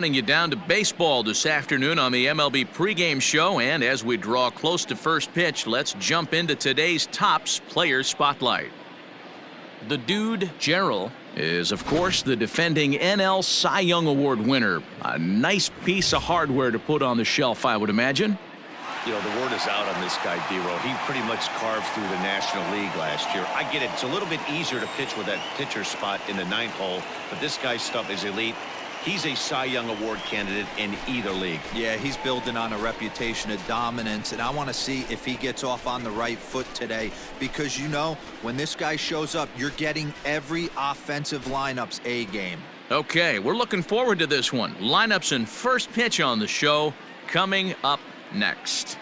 counting you down to baseball this afternoon on the MLB pregame show. And as we draw close to first pitch, let's jump into today's Topps Player Spotlight. The dude, Gerald, is, of course, the defending NL Cy Young Award winner. A nice piece of hardware to put on the shelf, I would imagine. You know, the word is out on this guy, D-Row. He pretty much carved through the National League last year. I get it. It's a little bit easier to pitch with that pitcher spot in the ninth hole, but this guy's stuff is elite. He's a Cy Young Award candidate in either league. Yeah, he's building on a reputation of dominance, and I want to see if he gets off on the right foot today, because, you know, when this guy shows up, you're getting every offensive lineup's A game. Okay, we're looking forward to this one. Lineups and first pitch on the show coming up next.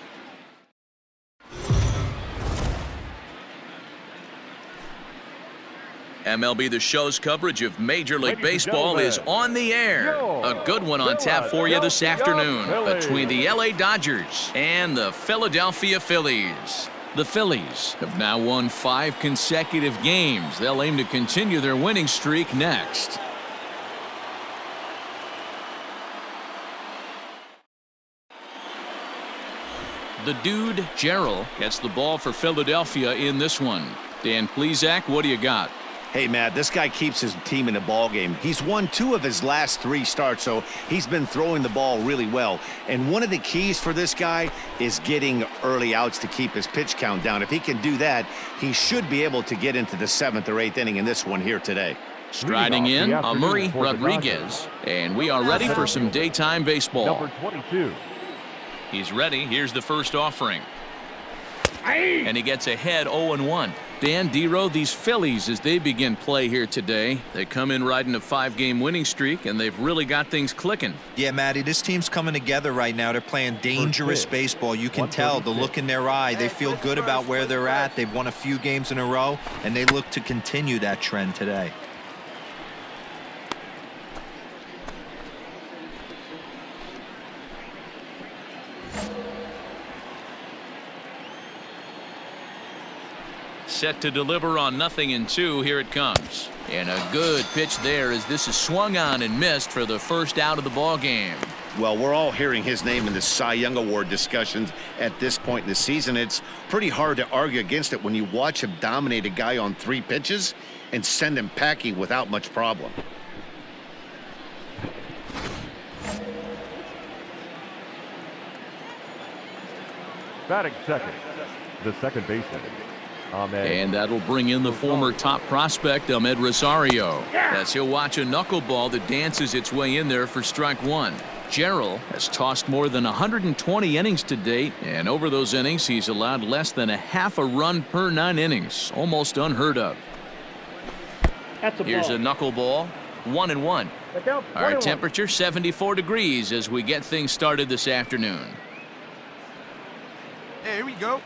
MLB The Show's coverage of Major League Baseball is on the air. A good one on tap for you this afternoon between the LA Dodgers and the Philadelphia Phillies. The Phillies have now won 5 consecutive games. They'll aim to continue their winning streak next. The dude, Gerald, gets the ball for Philadelphia in this one. Dan Plesac, what do you got? Hey, Matt, this guy keeps his team in a ball game. He's won 2 of his last 3 starts, so he's been throwing the ball really well. And one of the keys for this guy is getting early outs to keep his pitch count down. If he can do that, he should be able to get into the 7th or 8th inning in this one here today. Striding in, Amuri Rodriguez. And we are ready for some daytime baseball. Number 22. He's ready. Here's the first offering. And he gets ahead 0-1. Dan, D-Row, these Phillies, as they begin play here today, they come in riding a 5-game winning streak, and they've really got things clicking. Yeah, Matty, this team's coming together right now. They're playing dangerous baseball. You can tell the look in their eye. They feel good about where they're at. They've won a few games in a row, and they look to continue that trend today. Set to deliver on 0-2. Here it comes. And a good pitch there as this is swung on and missed for the first out of the ball game. Well, we're all hearing his name in the Cy Young Award discussions at this point in the season. It's pretty hard to argue against it when you watch him dominate a guy on 3 pitches and send him packing without much problem. Batting second, the second baseman. And that'll bring in the former top prospect, Ahmed Rosario. As he'll watch a knuckleball that dances its way in there for strike 1. Gerald has tossed more than 120 innings to date, and over those innings, he's allowed less than a half a run per 9 innings. Almost unheard of. Here's a knuckleball, 1-1. Our temperature 74 degrees as we get things started this afternoon. Hey, here we go.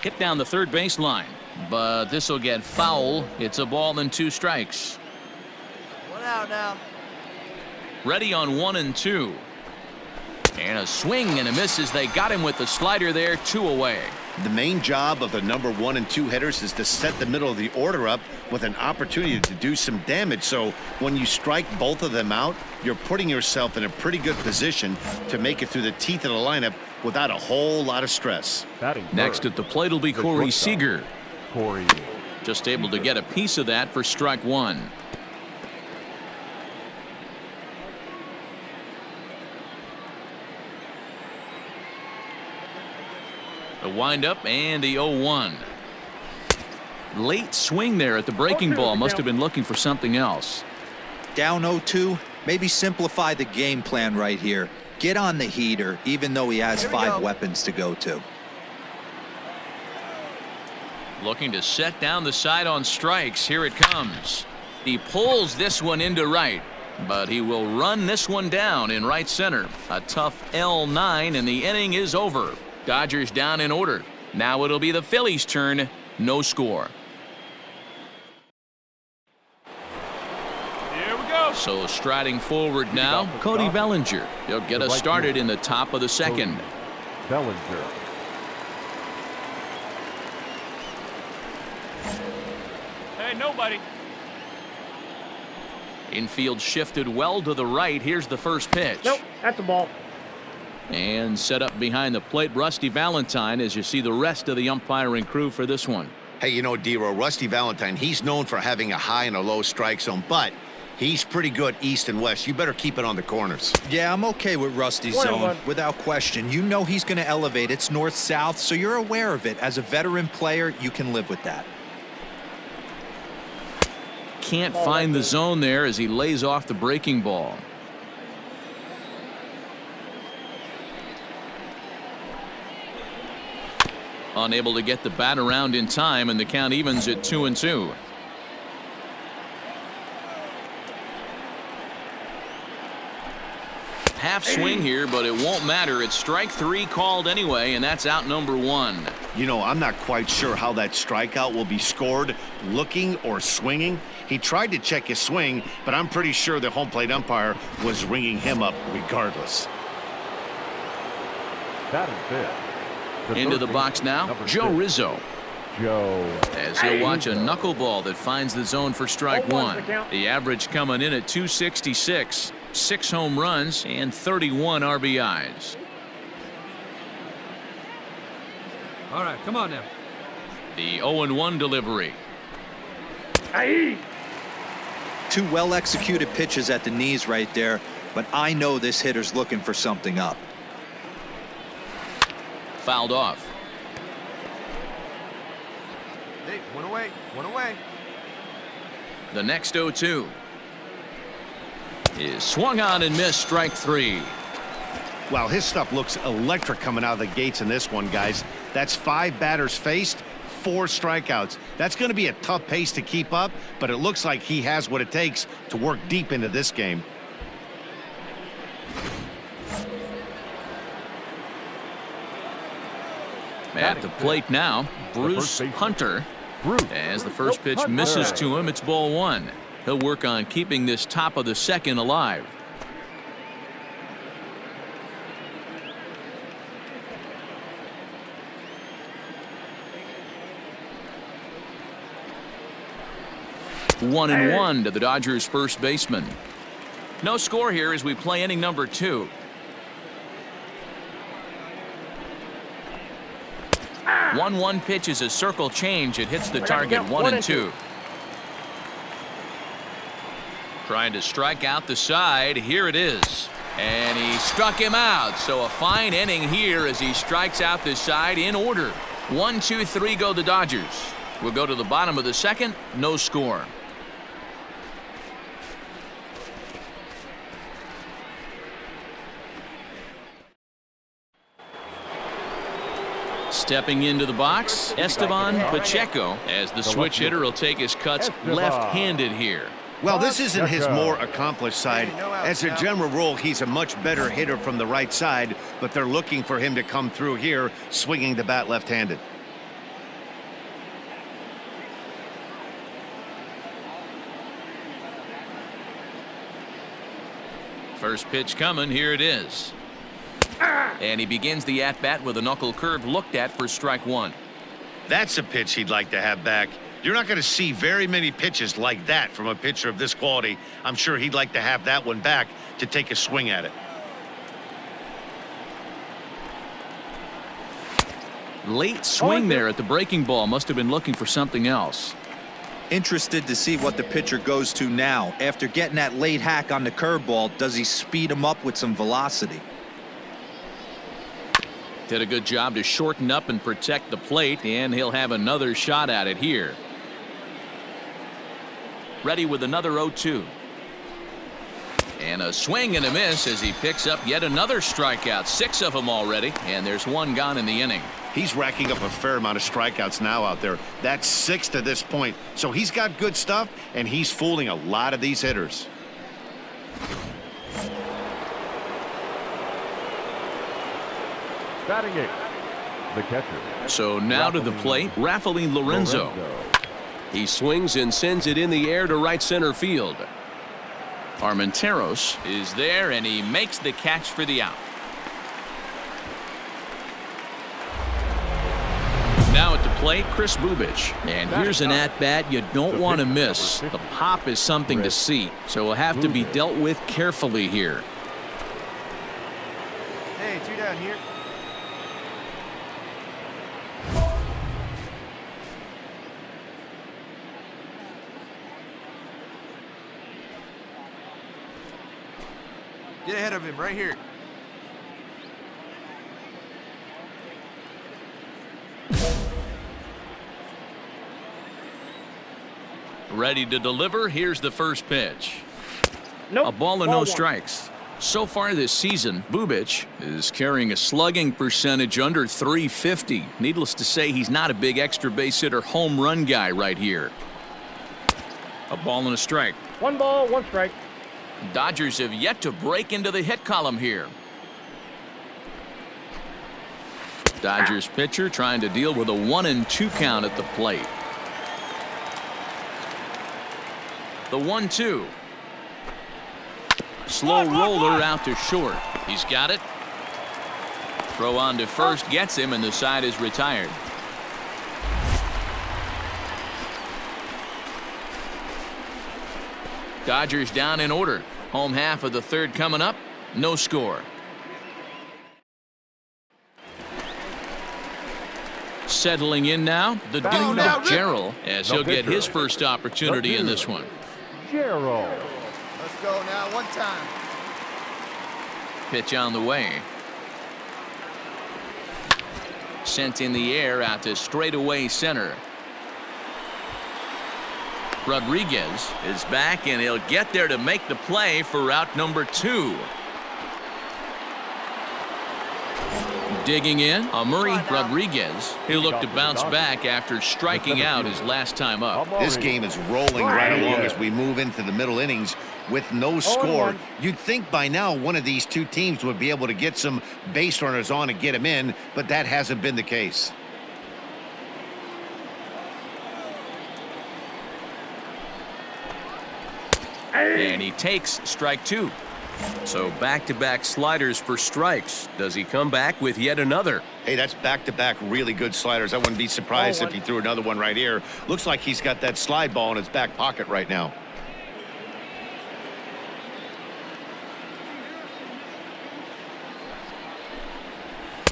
Hit down the third baseline, but this will get foul. It's a ball and 2 strikes. 1 out now. Ready on 1-2. And a swing and a miss as they got him with the slider there, 2 away. The main job of the number 1 and 2 hitters is to set the middle of the order up with an opportunity to do some damage. So when you strike both of them out, you're putting yourself in a pretty good position to make it through the teeth of the lineup without a whole lot of stress. Next at the plate will be Corey Seager. Corey. Just able to get a piece of that for strike 1. The windup and the 0-1. Late swing there at the breaking ball. Must have been looking for something else. Down 0-2, maybe simplify the game plan right here. Get on the heater, even though he has 5 weapons to go to. Looking to set down the side on strikes. Here it comes. He pulls this one into right, but he will run this one down in right center. A tough L9, and the inning is over. Dodgers down in order. Now it'll be the Phillies' turn. No score. Here we go. So striding forward now, Cody Bellinger. He'll get us started in the top of the second. Bellinger. Hey, nobody. Infield shifted well to the right. Here's the first pitch. Nope, that's the ball. And set up behind the plate, Rusty Valentine, as you see the rest of the umpiring crew for this one. Hey, you know, D-Row, Rusty Valentine, he's known for having a high and a low strike zone, but he's pretty good east and west. You better keep it on the corners. Yeah, I'm okay with Rusty's zone, without question. You know he's going to elevate. It's north-south, so you're aware of it. As a veteran player, you can live with that. Can't find the zone there as he lays off the breaking ball. Unable to get the bat around in time, and the count evens at 2-2. Half swing here, but it won't matter. It's strike 3 called anyway, and that's out number 1. You know, I'm not quite sure how that strikeout will be scored, looking or swinging. He tried to check his swing, but I'm pretty sure the home plate umpire was ringing him up regardless. That is it. Into the box now, Joe Rizzo. Joe. As he'll watch a knuckleball that finds the zone for strike 1. The average coming in at 266. 6 home runs and 31 RBIs. All right, come on now. The 0-1 delivery. Two well-executed pitches at the knees right there, but I know this hitter's looking for something up. Fouled off. Hey, one away, one away. The next 0-2 is swung on and missed, strike 3. Wow, his stuff looks electric coming out of the gates in this one, guys. That's 5 batters faced, 4 strikeouts. That's going to be a tough pace to keep up, but it looks like he has what it takes to work deep into this game. At the plate now, Bruce Hunter. As the first pitch misses to him, it's ball 1. He'll work on keeping this top of the second alive. One and one to the Dodgers first baseman. No score here as we play inning number 2. 1-1 pitch is a circle change. It hits the target. 1-2. Trying to strike out the side. Here it is. And he struck him out. So a fine inning here as he strikes out the side in order. 1, 2, 3 go the Dodgers. We'll go to the bottom of the second. No score. Stepping into the box, Esteban Pacheco, as the switch hitter will take his cuts left-handed here. Well, this isn't his more accomplished side. As a general rule, he's a much better hitter from the right side, but they're looking for him to come through here, swinging the bat left-handed. First pitch coming. Here it is. And he begins the at-bat with a knuckle curve looked at for strike 1. That's a pitch he'd like to have back. You're not going to see very many pitches like that from a pitcher of this quality. I'm sure he'd like to have that one back to take a swing at it. Late swing there at the breaking ball. Must have been looking for something else. Interested to see what the pitcher goes to now. After getting that late hack on the curveball, does he speed him up with some velocity? Did a good job to shorten up and protect the plate, and he'll have another shot at it here. Ready with another 0-2. And a swing and a miss as he picks up yet another strikeout. 6 of them already, and there's 1 gone in the inning. He's racking up a fair amount of strikeouts now out there. That's 6 to this point. So he's got good stuff, and he's fooling a lot of these hitters. Batting 8, the catcher. So now to the plate, Rafael Lorenzo. He swings and sends it in the air to right center field. Armenteros is there, and he makes the catch for the out. Now at the plate. plate, Kris Bubic. And here's an at-bat you don't want to miss. The pop is something to see, so will have to be dealt with carefully here. Hey, 2 down here. Get ahead of him right here. Ready to deliver. Here's the first pitch. Nope. A ball and no strikes. So far this season, Bubic is carrying a slugging percentage under .350. Needless to say, he's not a big extra base hitter home run guy right here. A ball and a strike. 1 ball, 1 strike. Dodgers have yet to break into the hit column here. Dodgers pitcher trying to deal with a 1-2 count at the plate. The 1-2. Slow roller out to short. He's got it. Throw on to first gets him, and the side is retired. Dodgers down in order. Home half of the third coming up. No score. Settling in now, the dude Gerald, as he'll get his first opportunity in this one. Gerald. Let's go now, 1 time. Pitch on the way. Sent in the air out to straightaway center. Rodriguez is back, and he'll get there to make the play for out number 2. Digging in, Murray Rodriguez. He'll look to bounce back after striking out his last time up. This game is rolling right along as we move into the middle innings with no score. You'd think by now one of these two teams would be able to get some base runners on and get them in, but that hasn't been the case. And he takes strike 2. So back-to-back sliders for strikes. Does he come back with yet another? Hey, that's back-to-back really good sliders. I wouldn't be surprised if he threw another one right here. Looks like he's got that slide ball in his back pocket right now.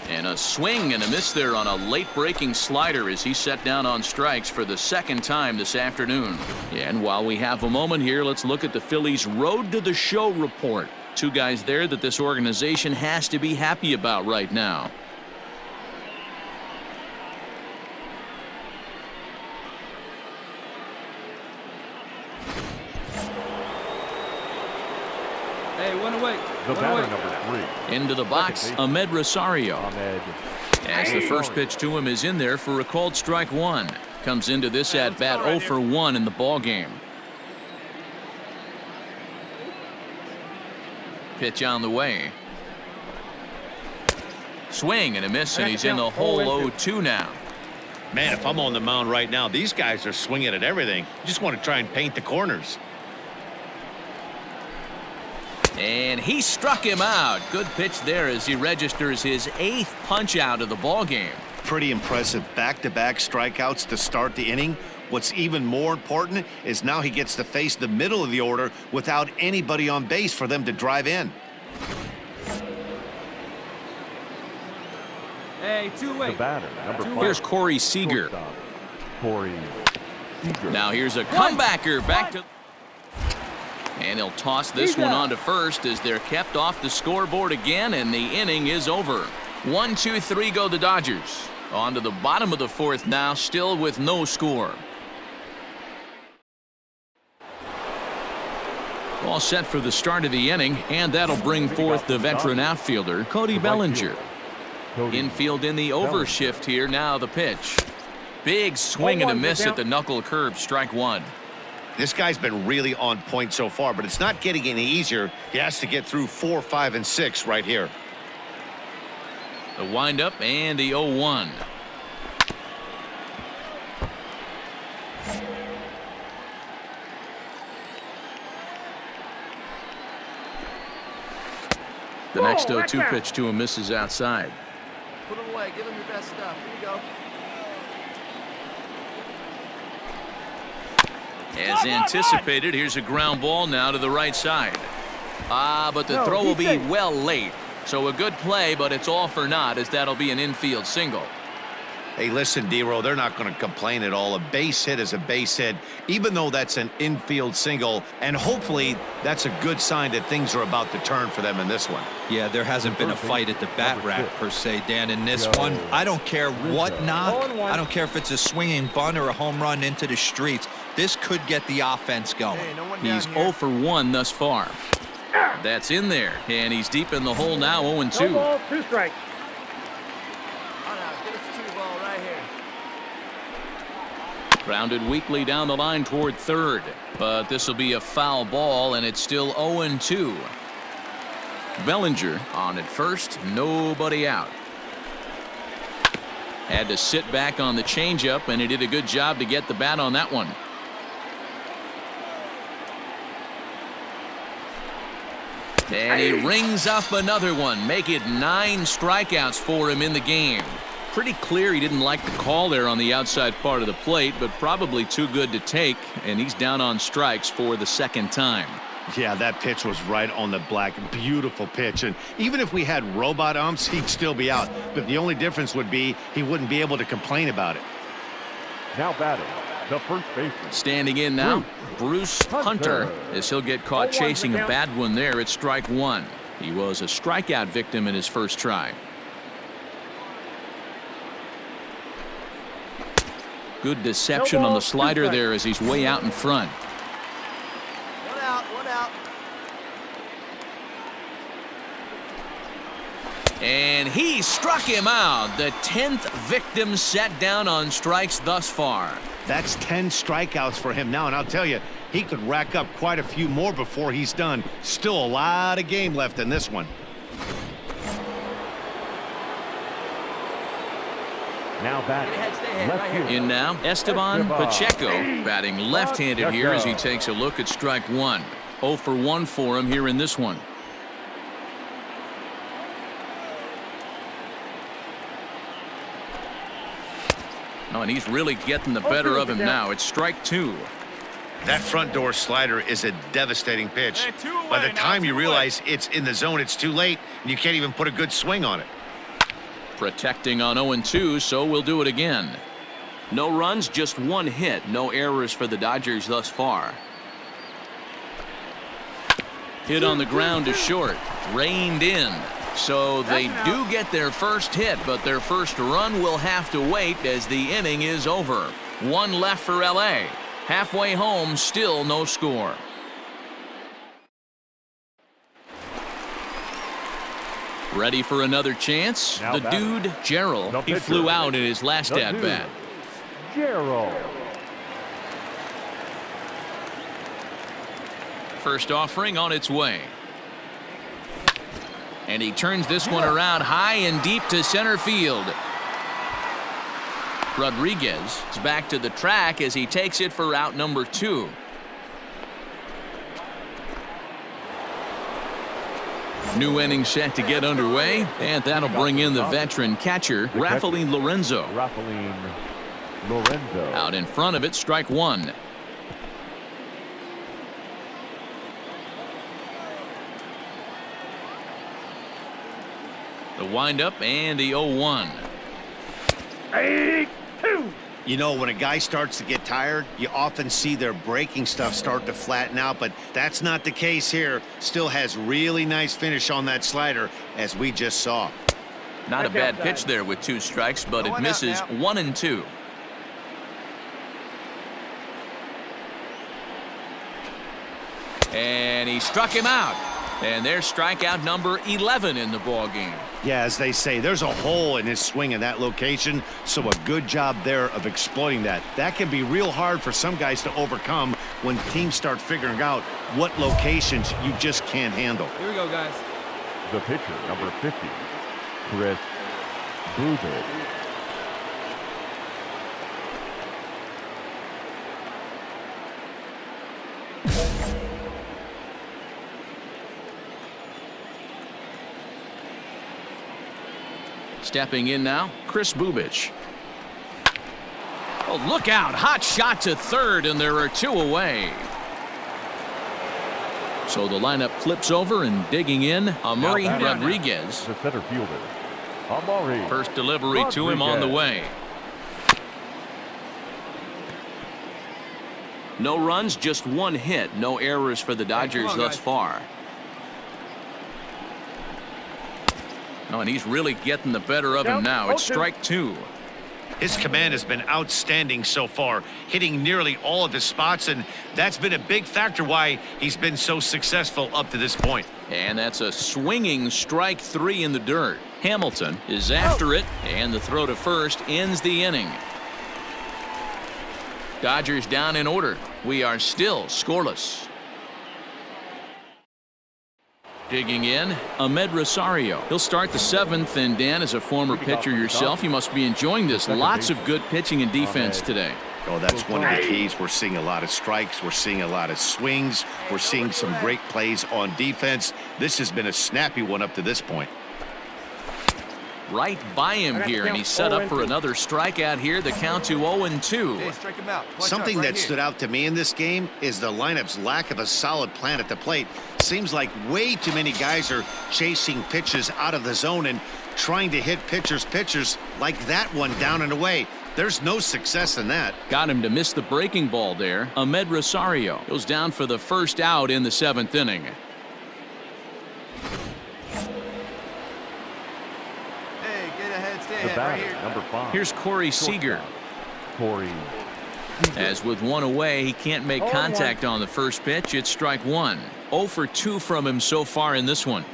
And a swing and a miss there on a late-breaking slider as he set down on strikes for the second time this afternoon. And while we have a moment here, let's look at the Phillies' Road to the Show report. 2 guys there that this organization has to be happy about right now. Hey, 1 away. The 1 batter, away. number 3. Into the box, Ahmed Rosario. As the first pitch to him is in there for a called strike 1. Comes into this at-bat 0 for 1 in the ball game. Pitch on the way. Swing and a miss, and he's in the hole 0-2 now. Man, if I'm on the mound right now, these guys are swinging at everything. Just want to try and paint the corners. And he struck him out. Good pitch there as he registers his 8th punch out of the ball game. Pretty impressive back-to-back strikeouts to start the inning. What's even more important is now he gets to face the middle of the order without anybody on base for them to drive in. Hey, 2 away. The batter, number 5. Here's Corey Seager. Corey Seager. Now here's a comebacker back to... And he'll toss this one on to first as they're kept off the scoreboard again, and the inning is over. 1, 2, 3 go the Dodgers. On to the bottom of the 4th now, still with no score. All set for the start of the inning, and that'll bring forth the veteran outfielder, Cody Bellinger. Infield in the overshift here. Now the pitch. Big swing and a miss at the knuckle curve, strike 1. This guy's been really on point so far, but it's not getting any easier. He has to get through 4, 5, and 6 right here. The windup and the 0-1. The next 0-2 pitch to him misses outside. Put it away. Give him your best stuff. Here you go. As anticipated, here's a ground ball now to the right side. But the throw will be well late. So a good play, but it's all for naught, as that'll be an infield single. Hey, listen, D-Row, they're not going to complain at all. A base hit is a base hit, even though that's an infield single. And hopefully that's a good sign that things are about to turn for them in this one. Yeah, there hasn't been a fight at the bat rack, per se, Dan, in this one. I don't care what knock. I don't care if it's a swinging bunt or a home run into the streets. This could get the offense going. Hey, no one He's down here. 0 for 1 thus far. That's in there, and he's deep in the hole now, 0-2. No ball, 2 strikes. Oh, no, get us 2 ball right here. Grounded weakly down the line toward third, but this will be a foul ball, and it's still 0-2. Bellinger on at first, nobody out. Had to sit back on the changeup, and he did a good job to get the bat on that one. And he rings up another one, make it 9 strikeouts for him in the game. Pretty clear he didn't like the call there on the outside part of the plate, but probably too good to take, and he's down on strikes for the second time. Yeah, that pitch was right on the black. Beautiful pitch. And even if we had robot umps, he'd still be out. But the only difference would be he wouldn't be able to complain about it. Now batting, the first baseman. Standing in now, Bruce Hunter, as he'll get caught chasing a bad one there at strike 1. He was a strikeout victim in his first try. Good deception on the slider there as he's way out in front. 1 out, 1 out. And he struck him out. The 10th victim set down on strikes thus far. That's 10 strikeouts for him now, and I'll tell you, he could rack up quite a few more before he's done. Still a lot of game left in this one. Now batting, left field. In now, Esteban Pacheco, batting left-handed here as he takes a look at strike 1. 0 for 1 for him here in this one. Oh, and he's really getting the better of him now. It's strike 2. That front door slider is a devastating pitch. Hey, 2 away, By the now, time 2 you away. realize it's in the zone, it's too late, and you can't even put a good swing on it. Protecting on 0-2, so we'll do it again. No runs, just 1 hit. No errors for the Dodgers thus far. Hit on the ground to short. Reined in. So they do get their first hit, but their first run will have to wait as the inning is over. 1 left for LA. Halfway home, still no score. Ready for another chance? Now The batting. dude, Gerald. The He pitcher. flew out in his last The at-bat. dude, Gerald. First offering on its way. And he turns this one around high and deep to center field. Rodriguez is back to the track as he takes it for out number 2. New inning set to get underway, and that'll bring in the veteran catcher, Rafael Lorenzo. Rafael Lorenzo. Out in front of it, strike 1. The windup and the 0-1. 8-2. You know, when a guy starts to get tired, you often see their breaking stuff start to flatten out, but that's not the case here. Still has really nice finish on that slider, as we just saw. Not a bad pitch there with 2 strikes, but it misses 1 and 2. And he struck him out. And there's strikeout number 11 in the ball game. Yeah, as they say, there's a hole in his swing in that location, so a good job there of exploiting that. That can be real hard for some guys to overcome when teams start figuring out what locations you just can't handle. Here we go, guys. The pitcher, number 50, Kris Bubic. Stepping in now, Kris Bubic. Oh, look out. Hot shot to third, and there are 2 away. So the lineup flips over, and digging in, Amuri Rodriguez. The center fielder, Amuri. First delivery to him on the way. No runs, just 1 hit. No errors for the Dodgers thus far. Oh, and he's really getting the better of him now. It's strike 2. His command has been outstanding so far, hitting nearly all of his spots, and that's been a big factor why he's been so successful up to this point. And that's a swinging strike 3 in the dirt. Hamilton is after it, and the throw to first ends the inning. Dodgers down in order. We are still scoreless. Digging in, Ahmed Rosario. He'll start the 7th, and Dan, as a former pitcher yourself, you must be enjoying this. Lots of good pitching and defense today. Oh, that's one of the keys. We're seeing a lot of strikes. We're seeing a lot of swings. We're seeing some great plays on defense. This has been a snappy one up to this point. Right by him here, and he's set up for another strikeout here. The count to 0-2. Hey, strike him out. Something that stood out to me in this game is the lineup's lack of a solid plan at the plate. Seems like way too many guys are chasing pitches out of the zone and trying to hit pitchers like that one down and away. There's no success in that. Got him to miss the breaking ball there. Ahmed Rosario goes down for the first out in the 7th inning. The batter, number 5. Here's Corey Seager. Corey. As with 1 away, he can't make contact on the first pitch. It's strike 1. 0 for 2 from him so far in this one.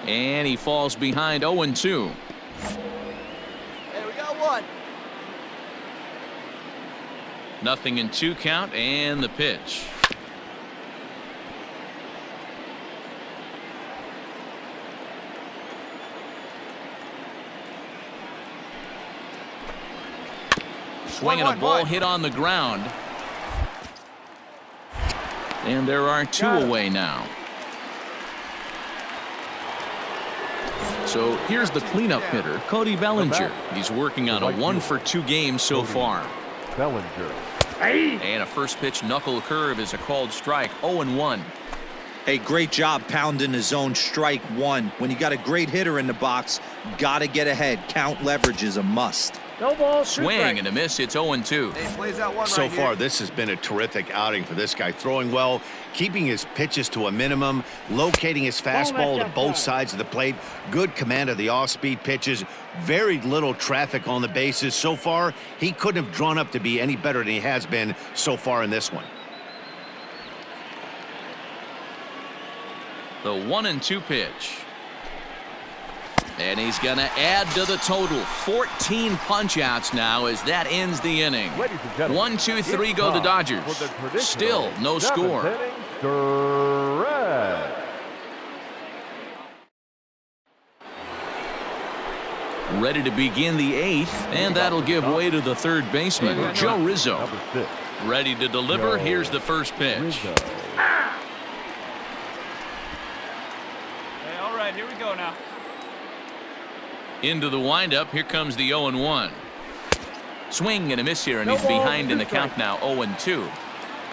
And he falls behind 0-2. Hey, we got 1. Nothing in 2 count, and the pitch. Swinging a ball hit on the ground. And there are 2 away now. So here's the cleanup hitter, Cody Bellinger. He's working on a 1 for 2 game so far. Bellinger. And a first pitch knuckle curve is a called strike. 0-1. Hey, great job pounding his own strike 1. When you got a great hitter in the box, gotta get ahead. Count leverage is a must. No ball, Swing and a miss. It's 0-2. Hey, plays out 1 So right far, here. this has been a terrific outing for this guy. Throwing well, keeping his pitches to a minimum, locating his fastball to both sides of the plate. Good command of the off-speed pitches. Very little traffic on the bases. So far, he couldn't have drawn up to be any better than he has been so far in this one. The 1-2 pitch. And he's going to add to the total. 14 punch-outs now as that ends the inning. 1, 2, 3 go the Dodgers. Still no score. Ready to begin the 8th, and that'll give way to the 3rd baseman, Joe Rizzo. Ready to deliver. Here's the first pitch. Hey, all right, here we go now. Into the windup. Here comes the 0-1. Swing and a miss here, and he's behind in the count now. 0-2.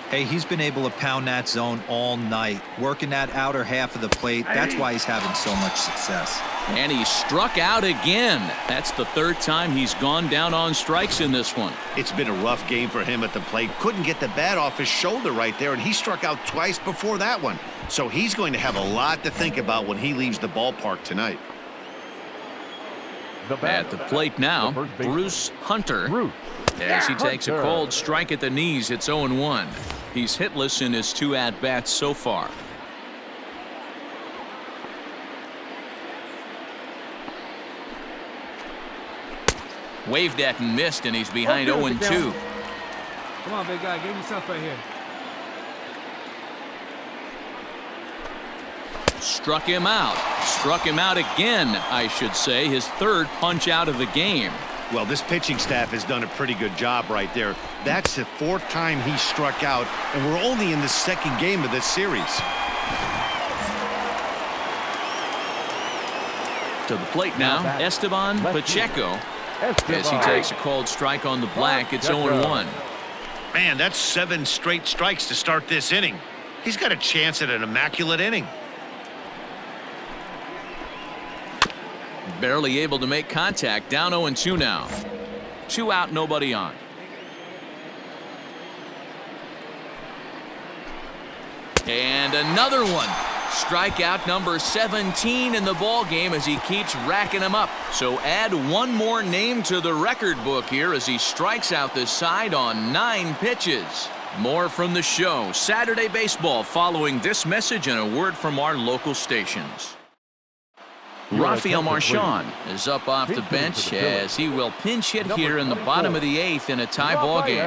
Hey, he's been able to pound that zone all night, working that outer half of the plate. That's why he's having so much success. And he struck out again. That's the 3rd time he's gone down on strikes in this one. It's been a rough game for him at the plate. Couldn't get the bat off his shoulder right there, and he struck out twice before that one. So he's going to have a lot to think about when he leaves the ballpark tonight. At the plate now, Bruce Hunter. As he takes a cold strike at the knees, it's 0-1. He's hitless in his 2 at-bats so far. Waved at and missed, and he's behind 0-2. Come on, big guy, give me stuff right here. Struck him out. Struck him out again, I should say. His 3rd punch out of the game. Well, this pitching staff has done a pretty good job right there. That's the 4th time he struck out, and we're only in the 2nd game of this series. To the plate now, Esteban Pacheco. As he takes a called strike on the black, it's 0-1. Man, that's 7 straight strikes to start this inning. He's got a chance at an immaculate inning. Barely able to make contact. Down 0-2 now. 2 out, nobody on. And another one. Strikeout number 17 in the ball game as he keeps racking them up. So add one more name to the record book here as he strikes out the side on 9 pitches. More from the show. Saturday Baseball following this message and a word from our local stations. Rafael Marchand is up off the bench as he will pinch hit here in the bottom of the 8th in a tie ball game.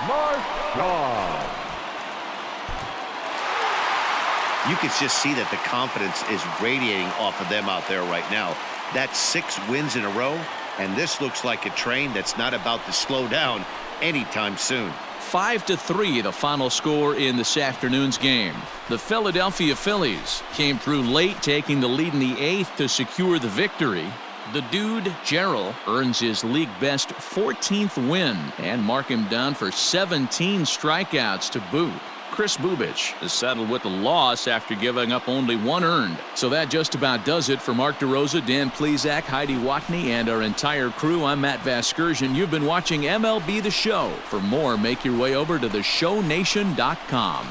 Marchand. You can just see that the confidence is radiating off of them out there right now. That's 6 wins in a row, and this looks like a train that's not about to slow down anytime soon. 5-3 the final score in this afternoon's game. The Philadelphia Phillies came through late, taking the lead in the 8th to secure the victory. The dude, Gerald, earns his league best 14th win and mark him down for 17 strikeouts to boot. Kris Bubic is settled with the loss after giving up only 1 earned. So that just about does it for Mark DeRosa, Dan Plesac, Heidi Watney, and our entire crew. I'm Matt Vasgersian. You've been watching MLB The Show. For more, make your way over to theshownation.com.